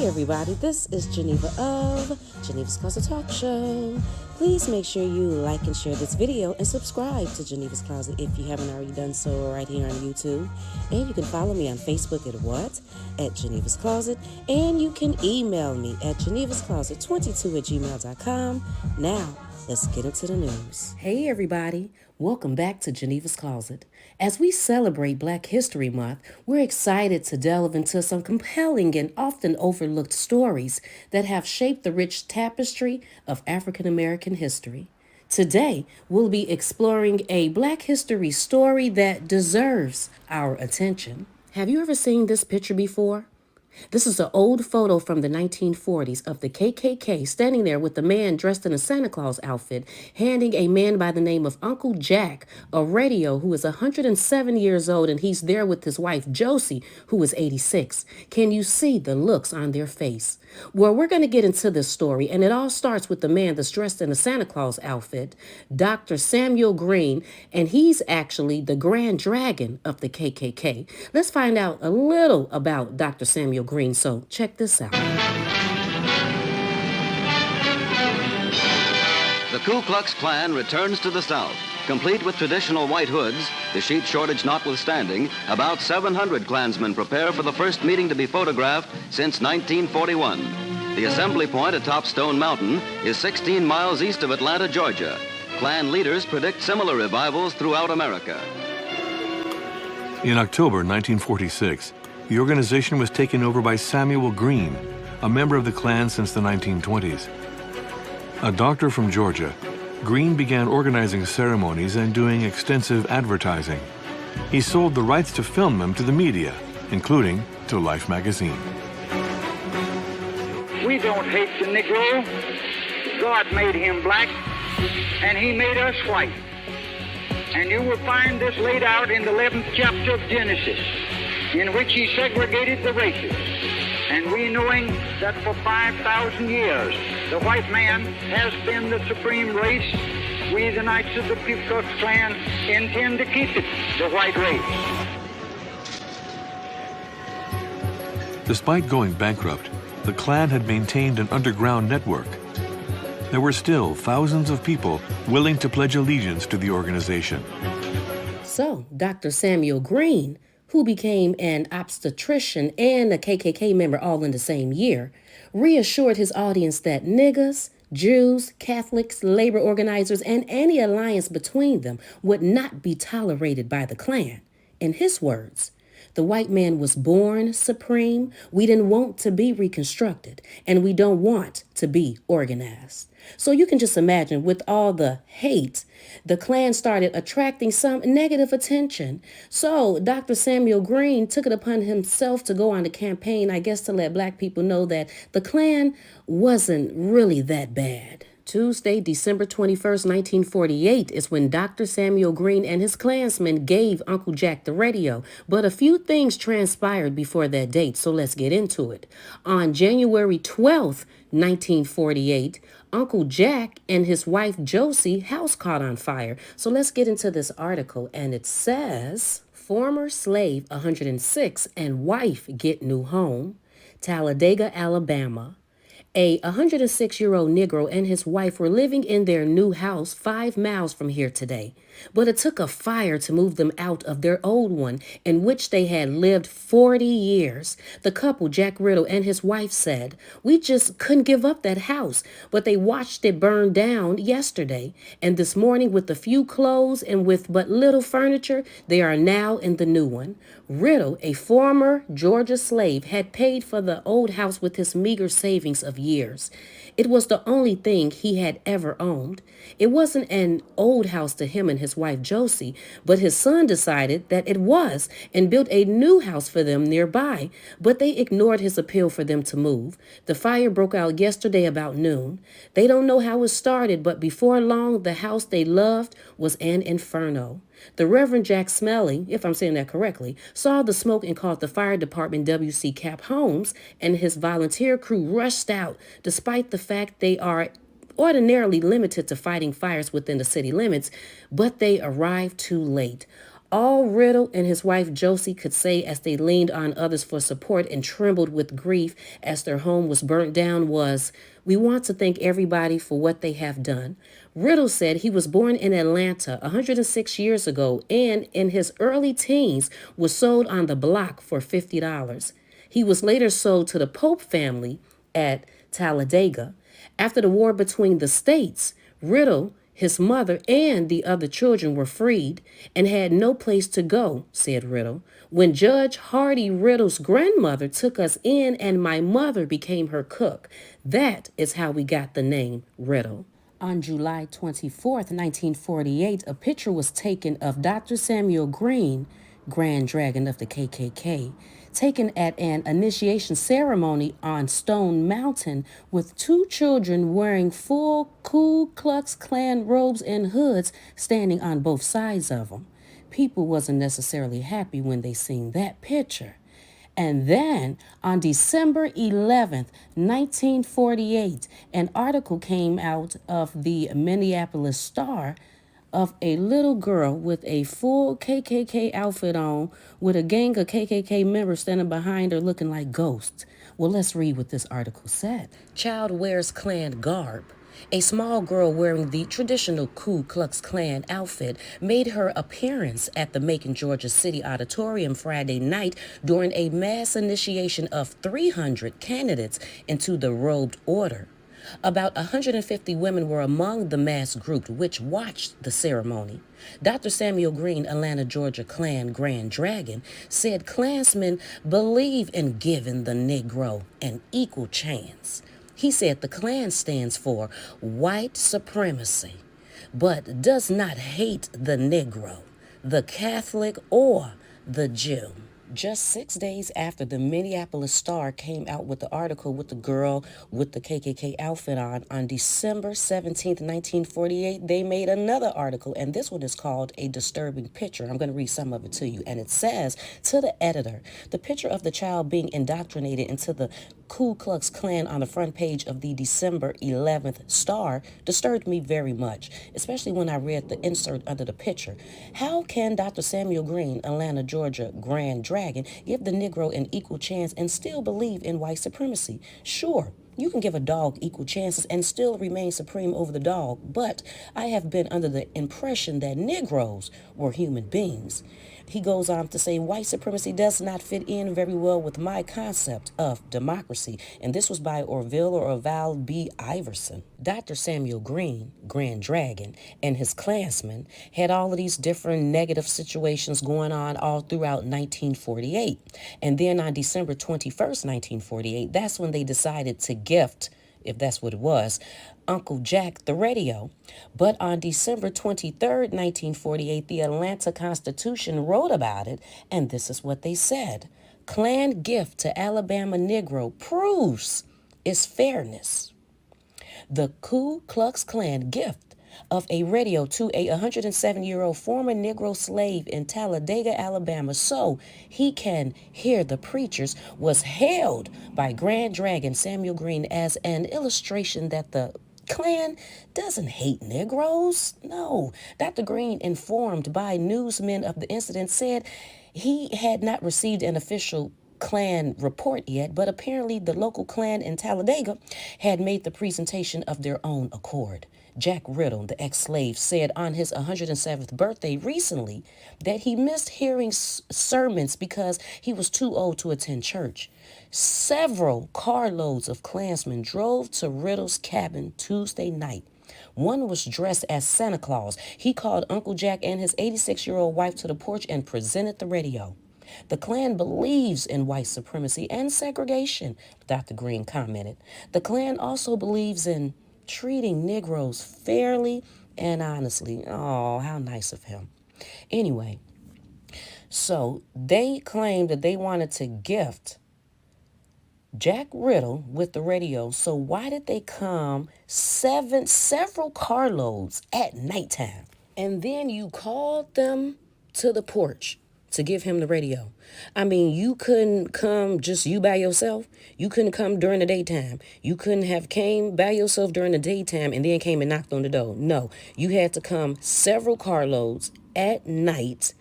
Hey everybody, this is Geneva of Geneva's Closet Talk Show. Please make sure you like and share this video and subscribe to Geneva's Closet if you haven't already done so right here on YouTube. And you can follow me on Facebook at Geneva's Closet. And you can email me at genevascloset22@gmail.com. Now, let's get into the news. Hey everybody, welcome back to Geneva's Closet. As we celebrate Black History Month, we're excited to delve into some compelling and often overlooked stories that have shaped the rich tapestry of African American history. Today, we'll be exploring a Black history story that deserves our attention. Have you ever seen this picture before? This is an old photo from the 1940s of the KKK standing there with a man dressed in a Santa Claus outfit, handing a man by the name of Uncle Jack a radio who is 107 years old, and he's there with his wife Josie, who is 86. Can you see the looks on their face? Well, we're going to get into this story, and it all starts with the man that's dressed in a Santa Claus outfit, Dr. Samuel Green, and he's actually the Grand Dragon of the KKK. Let's find out a little about Dr. Samuel Green, so check this out. The Ku Klux Klan returns to the South. Complete with traditional white hoods, the sheet shortage notwithstanding, about 700 Klansmen prepare for the first meeting to be photographed since 1941. The assembly point atop Stone Mountain is 16 miles east of Atlanta, Georgia. Klan leaders predict similar revivals throughout America. In October 1946, the organization was taken over by Samuel Green, a member of the Klan since the 1920s. A doctor from Georgia, Green began organizing ceremonies and doing extensive advertising. He sold the rights to film them to the media, including to Life magazine. We don't hate the Negro. God made him black, and he made us white. And you will find this laid out in the 11th chapter of Genesis, in which he segregated the races. And we, knowing that for 5,000 years the white man has been the supreme race, we, the Knights of the Ku Klux Klan, intend to keep it the white race. Despite going bankrupt, the Klan had maintained an underground network. There were still thousands of people willing to pledge allegiance to the organization. So, Dr. Samuel Green, who became an obstetrician and a KKK member all in the same year, reassured his audience that niggas, Jews, Catholics, labor organizers, and any alliance between them would not be tolerated by the Klan. In his words, the white man was born supreme. We didn't want to be reconstructed, and we don't want to be organized. So you can just imagine, with all the hate, the Klan started attracting some negative attention. So Dr. Samuel Green took it upon himself to go on a campaign, I guess, to let black people know that the Klan wasn't really that bad. Tuesday, December 21st, 1948 is when Dr. Samuel Green and his Klansmen gave Uncle Jack the radio. But a few things transpired before that date, so let's get into it. On January 12th, 1948, Uncle Jack and his wife Josie house caught on fire. So let's get into this article, and it says, former slave 106 and wife get new home, Talladega, Alabama. A 106-year-old Negro and his wife were living in their new house 5 miles from here today. But it took a fire to move them out of their old one, in which they had lived 40 years. The couple, Jack Riddle and his wife, said, "We just couldn't give up that house, but they watched it burn down yesterday. And this morning, with a few clothes and with but little furniture, they are now in the new one." Riddle, a former Georgia slave, had paid for the old house with his meager savings of years. It was the only thing he had ever owned. It wasn't an old house to him and his wife Josie, but his son decided that it was and built a new house for them nearby, but they ignored his appeal for them to move. The fire broke out yesterday about noon. They don't know how it started, but before long, the house they loved was an inferno. The Reverend Jack Smelly, if I'm saying that correctly, saw the smoke and called the fire department W.C. Cap Holmes, and his volunteer crew rushed out, despite the fact they are ordinarily limited to fighting fires within the city limits, but they arrived too late. All Riddle and his wife Josie could say as they leaned on others for support and trembled with grief as their home was burnt down was, "We want to thank everybody for what they have done." Riddle said he was born in Atlanta 106 years ago and in his early teens was sold on the block for $50. He was later sold to the Pope family at Talladega. After the war between the states, Riddle, his mother, and the other children were freed and had no place to go, said Riddle. When Judge Hardy Riddle's grandmother took us in and my mother became her cook, that is how we got the name Riddle. On July 24th, 1948, a picture was taken of Dr. Samuel Green, Grand Dragon of the KKK, taken at an initiation ceremony on Stone Mountain with two children wearing full Ku Klux Klan robes and hoods standing on both sides of them. People wasn't necessarily happy when they seen that picture. And then on December 11th, 1948, an article came out of the Minneapolis Star of a little girl with a full KKK outfit on with a gang of KKK members standing behind her looking like ghosts. Well, let's read what this article said. Child wears Klan garb. A small girl wearing the traditional Ku Klux Klan outfit made her appearance at the Macon, Georgia City Auditorium Friday night during a mass initiation of 300 candidates into the robed order. About 150 women were among the mass group which watched the ceremony. Dr. Samuel Green, Atlanta, Georgia Klan Grand Dragon, said Klansmen believe in giving the Negro an equal chance. He said the Klan stands for white supremacy, but does not hate the Negro, the Catholic, or the Jew. Just 6 days after the Minneapolis Star came out with the article with the girl with the KKK outfit on December 17th, 1948, they made another article, and this one is called A Disturbing Picture. I'm going to read some of it to you, and it says, to the editor, the picture of the child being indoctrinated into the Ku Klux Klan on the front page of the December 11th Star disturbed me very much, especially when I read the insert under the picture. How can Dr. Samuel Green, Atlanta, Georgia Grand Dragon, give the Negro an equal chance and still believe in white supremacy? Sure, you can give a dog equal chances and still remain supreme over the dog, but I have been under the impression that Negroes were human beings. He goes on to say, white supremacy does not fit in very well with my concept of democracy. And this was by Orville B. Iverson. Dr. Samuel Green, Grand Dragon, and his Klansmen had all of these different negative situations going on all throughout 1948. And then on December 21st, 1948, that's when they decided to gift, if that's what it was, Uncle Jack the radio. But on December 23rd, 1948, the Atlanta Constitution wrote about it, and this is what they said. Klan gift to Alabama Negro proves its fairness. The Ku Klux Klan gift of a radio to a 107-year-old former Negro slave in Talladega, Alabama, so he can hear the preachers, was hailed by Grand Dragon Samuel Green as an illustration that the Klan doesn't hate Negroes. No. Dr. Green, informed by newsmen of the incident, said he had not received an official Klan report yet, but apparently the local Klan in Talladega had made the presentation of their own accord. Jack Riddle, the ex-slave, said on his 107th birthday recently that he missed hearing sermons because he was too old to attend church. Several carloads of Klansmen drove to Riddle's cabin Tuesday night. One was dressed as Santa Claus. He called Uncle Jack and his 86-year-old wife to the porch and presented the radio. The Klan believes in white supremacy and segregation, Dr. Green commented. The Klan also believes in treating Negroes fairly and honestly. Oh, how nice of him. Anyway, so they claimed that they wanted to gift Jack Riddle with the radio. So why did they come several carloads at nighttime? And then you called them to the porch to give him the radio. I mean, you couldn't come just you by yourself. You couldn't come during the daytime. You couldn't have came by yourself during the daytime and then came and knocked on the door. No, you had to come several carloads at night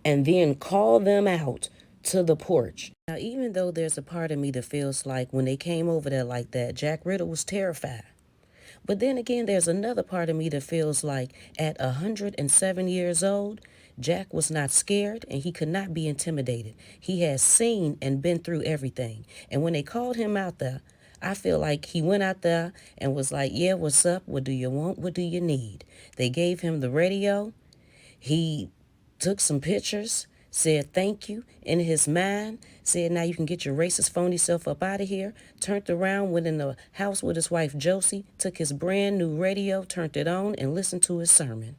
and then call them out to the porch. Now, even though there's a part of me that feels like when they came over there like that, Jack Riddle was terrified. But then again, there's another part of me that feels like at 107 years old, Jack was not scared and he could not be intimidated. He has seen and been through everything. And when they called him out there, I feel like he went out there and was like, yeah, what's up? What do you want? What do you need? They gave him the radio. He took some pictures, said thank you in his mind, said now you can get your racist phony self up out of here, turned around, went in the house with his wife Josie, took his brand new radio, turned it on, and listened to his sermon.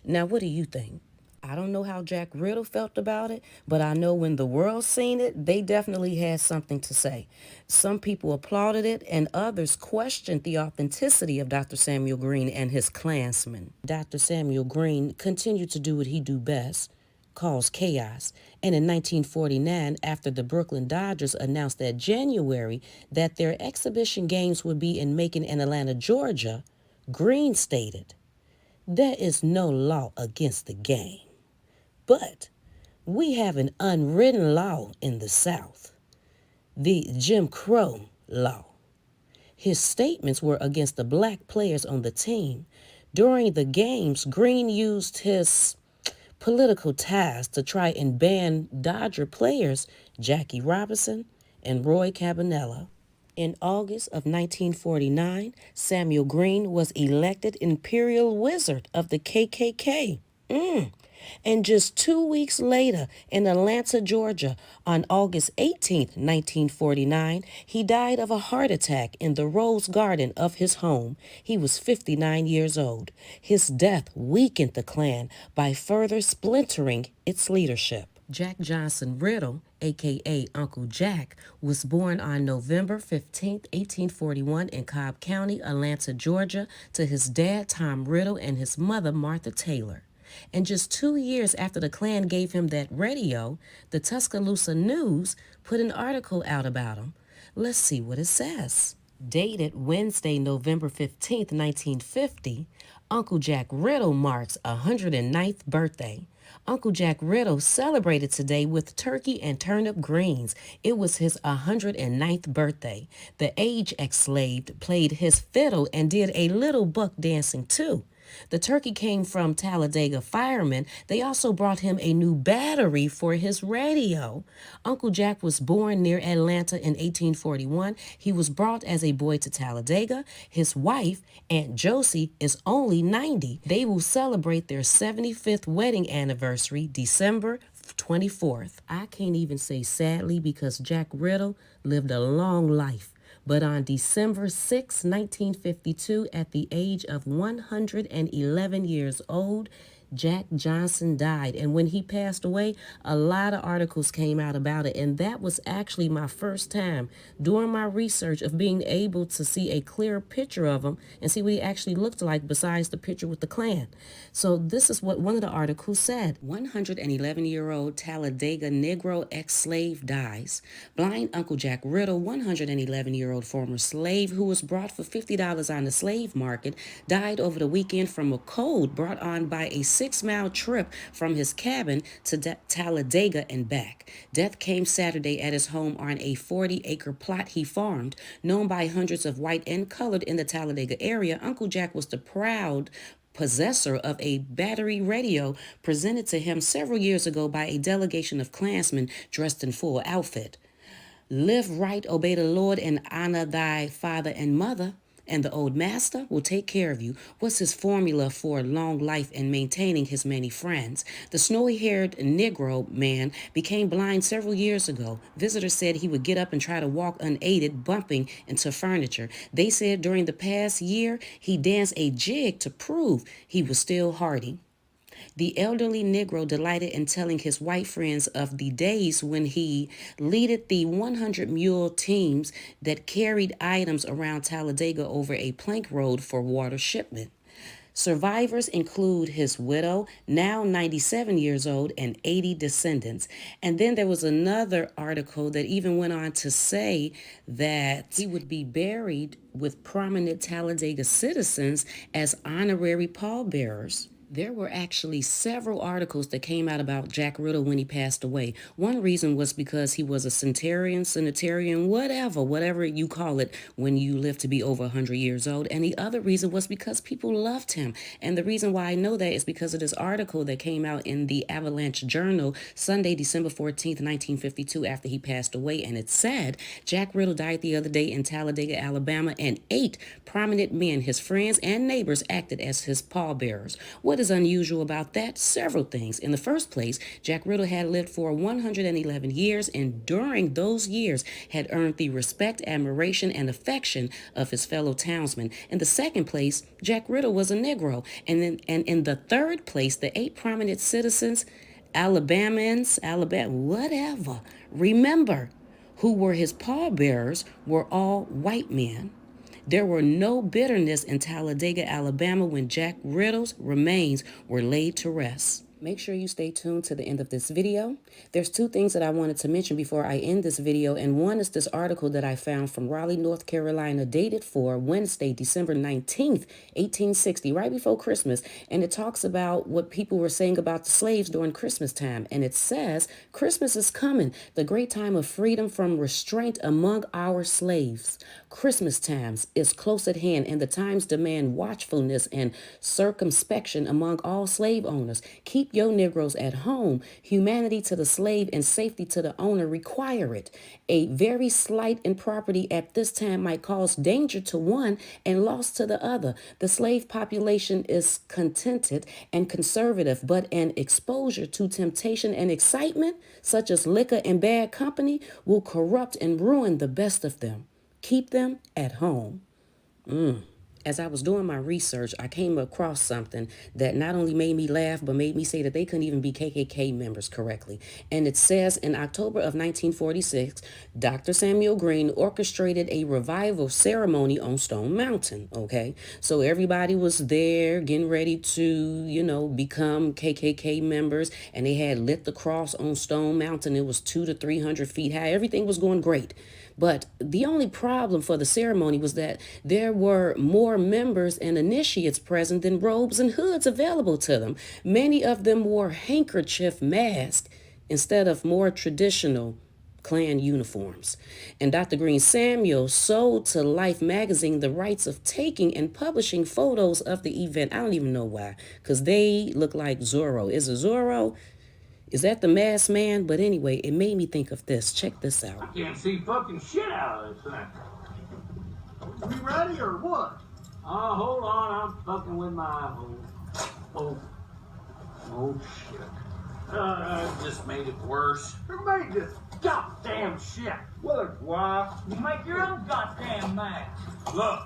Now, what do you think? I don't know how Jack Riddle felt about it, but I know when the world seen it, they definitely had something to say. Some people applauded it, and others questioned the authenticity of Dr. Samuel Green and his Klansmen. Dr. Samuel Green continued to do what he do best, cause chaos. And in 1949, after the Brooklyn Dodgers announced that January that their exhibition games would be in Macon and Atlanta, Georgia, Green stated, "There is no law against the game. But we have an unwritten law in the South, the Jim Crow law." His statements were against the black players on the team. During the games, Green used his political ties to try and ban Dodger players Jackie Robinson and Roy Cabanella. In August of 1949, Samuel Green was elected Imperial Wizard of the KKK. And just 2 weeks later, in Atlanta, Georgia, on August 18th, 1949, he died of a heart attack in the rose garden of his home. He was 59 years old. His death weakened the Klan by further splintering its leadership. Jack Johnson Riddle, a.k.a. Uncle Jack, was born on November 15, 1841 in Cobb County, Atlanta, Georgia, to his dad, Tom Riddle, and his mother, Martha Taylor. And just 2 years after the Klan gave him that radio, the Tuscaloosa News put an article out about him. Let's see what it says. Dated Wednesday, November 15th, 1950, Uncle Jack Riddle marks 109th birthday. Uncle Jack Riddle celebrated today with turkey and turnip greens. It was his 109th birthday. The age ex-slave played his fiddle and did a little buck dancing too. The turkey came from Talladega firemen. They also brought him a new battery for his radio. Uncle Jack was born near Atlanta in 1841. He was brought as a boy to Talladega. His wife, Aunt Josie, is only 90. They will celebrate their 75th wedding anniversary December 24th. I can't even say sadly because Jack Riddle lived a long life. But on December 6, 1952, at the age of 111 years old, Jack Johnson died. And when he passed away, a lot of articles came out about it. And that was actually my first time doing my research of being able to see a clearer picture of him and see what he actually looked like besides the picture with the Klan. So this is what one of the articles said. 111-year-old Talladega Negro ex-slave dies. Blind Uncle Jack Riddle, 111-year-old former slave who was brought for $50 on the slave market, died over the weekend from a cold brought on by a 6-mile trip from his cabin to Talladega and back. Death came Saturday at his home on a 40-acre plot he farmed. Known by hundreds of white and colored in the Talladega area, Uncle Jack was the proud possessor of a battery radio presented to him several years ago by a delegation of Klansmen dressed in full outfit. Live right, obey the Lord, and honor thy father and mother, and the old master will take care of you, was his formula for long life and maintaining his many friends. The snowy-haired Negro man became blind several years ago. Visitors said he would get up and try to walk unaided, bumping into furniture. They said during the past year, he danced a jig to prove he was still hardy. The elderly Negro delighted in telling his white friends of the days when he leaded the 100 mule teams that carried items around Talladega over a plank road for water shipment. Survivors include his widow, now 97 years old, and 80 descendants. And then there was another article that even went on to say that he would be buried with prominent Talladega citizens as honorary pallbearers. There were actually several articles that came out about Jack Riddle when he passed away. One reason was because he was a centenarian, whatever you call it when you live to be over 100 years old. And the other reason was because people loved him. And the reason why I know that is because of this article that came out in the Avalanche Journal Sunday, December 14th, 1952, after he passed away. And it said, Jack Riddle died the other day in Talladega, Alabama, and 8 prominent men, his friends and neighbors, acted as his pallbearers. What is unusual about that? Several things. In the first place, Jack Riddle had lived for 111 years, and during those years had earned the respect, admiration, and affection of his fellow townsmen. In the second place, Jack Riddle was a Negro. And in the third place, the 8 prominent citizens, Alabama, whatever, remember, who were his pallbearers were all white men. There were no bitterness in Talladega, Alabama when Jack Riddle's remains were laid to rest. Make sure you stay tuned to the end of this video. There's 2 things that I wanted to mention before I end this video, and one is this article that I found from Raleigh, North Carolina, dated for Wednesday, December 19th, 1860, right before Christmas, and it talks about what people were saying about the slaves during Christmas time, and it says, Christmas is coming, the great time of freedom from restraint among our slaves. Christmas times is close at hand, and the times demand watchfulness and circumspection among all slave owners. Keep your Negroes at home. Humanity to the slave and safety to the owner require it. A very slight in property at this time might cause danger to one and loss to the other. The slave population is contented and conservative, but an exposure to temptation and excitement, such as liquor and bad company, will corrupt and ruin the best of them. Keep them at home. As I was doing my research, I came across something that not only made me laugh, but made me say that they couldn't even be KKK members correctly. And it says, in October of 1946, Dr. Samuel Green orchestrated a revival ceremony on Stone Mountain, okay? So everybody was there getting ready to, become KKK members, and they had lit the cross on Stone Mountain. It was 200 to 300 feet high. Everything was going great. But the only problem for the ceremony was that there were more members and initiates present than robes and hoods available to them. Many of them wore handkerchief masks instead of more traditional Klan uniforms. And Dr. Green Samuel sold to Life magazine the rights of taking and publishing photos of the event. I don't even know why, because they look like Zorro. Is it Zorro? Is that the masked man? But anyway, it made me think of this. Check this out. I can't see fucking shit out of this thing. We ready or what? Oh, hold on. I'm fucking with my iPhone. Oh, shit. Just made it worse. Who made this goddamn shit? Well, it's why. You make your own goddamn mask. Look,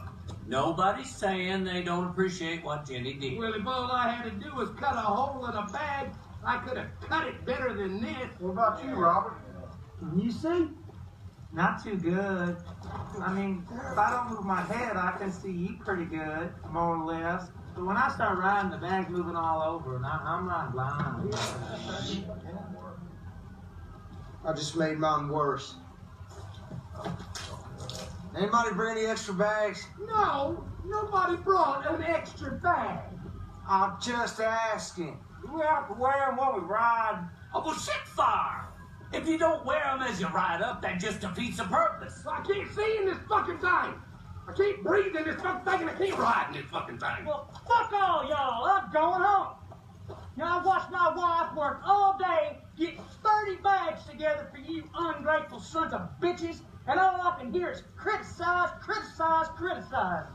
nobody's saying they don't appreciate what Jenny did. Well, if all I had to do was cut a hole in a bag, I could have cut it better than this. What about you, Robert? You see? Not too good. I mean, if I don't move my head, I can see you pretty good, more or less. But when I start riding, the bag's moving all over, and I'm not blind. I just made mine worse. Anybody bring any extra bags? No, nobody brought an extra bag. I'm just asking. We have to wear them when we ride. Oh, well, shit fire! If you don't wear them as you ride up, that just defeats the purpose. I can't see in this fucking thing. I can't breathe in this fucking thing, and I can't ride in this fucking thing. Well, fuck all y'all. I'm going home. I watched my wife work all day, get 30 bags together for you ungrateful sons of bitches, and all I can hear is criticize, criticize, criticize.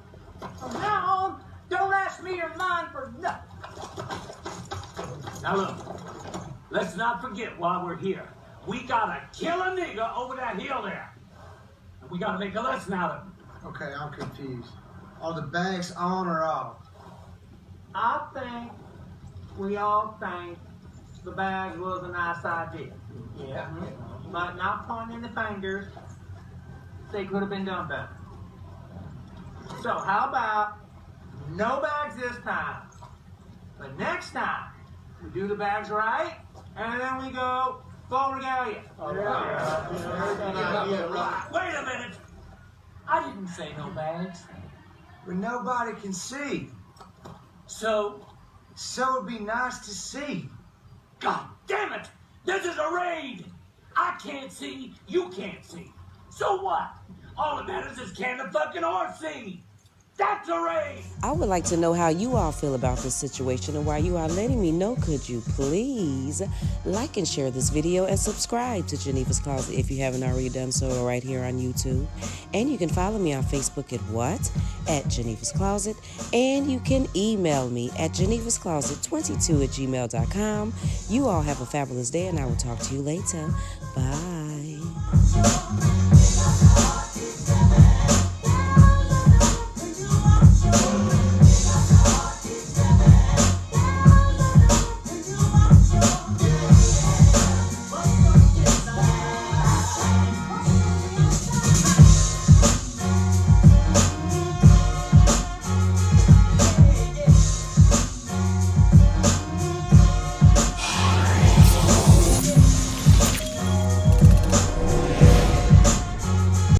From now on, don't ask me or mine for nothing. Now look, let's not forget while we're here. We gotta kill a nigga over that hill there. And we gotta make a lesson out of him. Okay, I'm confused. Are the bags on or off? I think we all think the bag was a nice idea. Yeah. But not pointing the fingers, they could have been done better. So how about no bags this time? But next time, we do the bags right, and then we go full regalia. Wait a minute. I didn't say no bags. But nobody can see. So, So it'd be nice to see. God damn it! This is a raid! I can't see, you can't see. So what? All that matters is can the fucking horse see? That's a raid! I would like to know how you all feel about this situation, and while you are letting me know, could you please like and share this video and subscribe to Genevas Closet if you haven't already done so right here on YouTube. And you can follow me on Facebook at Genevas Closet, and you can email me at genevascloset22@gmail.com. You all have a fabulous day, and I will talk to you later. Bye.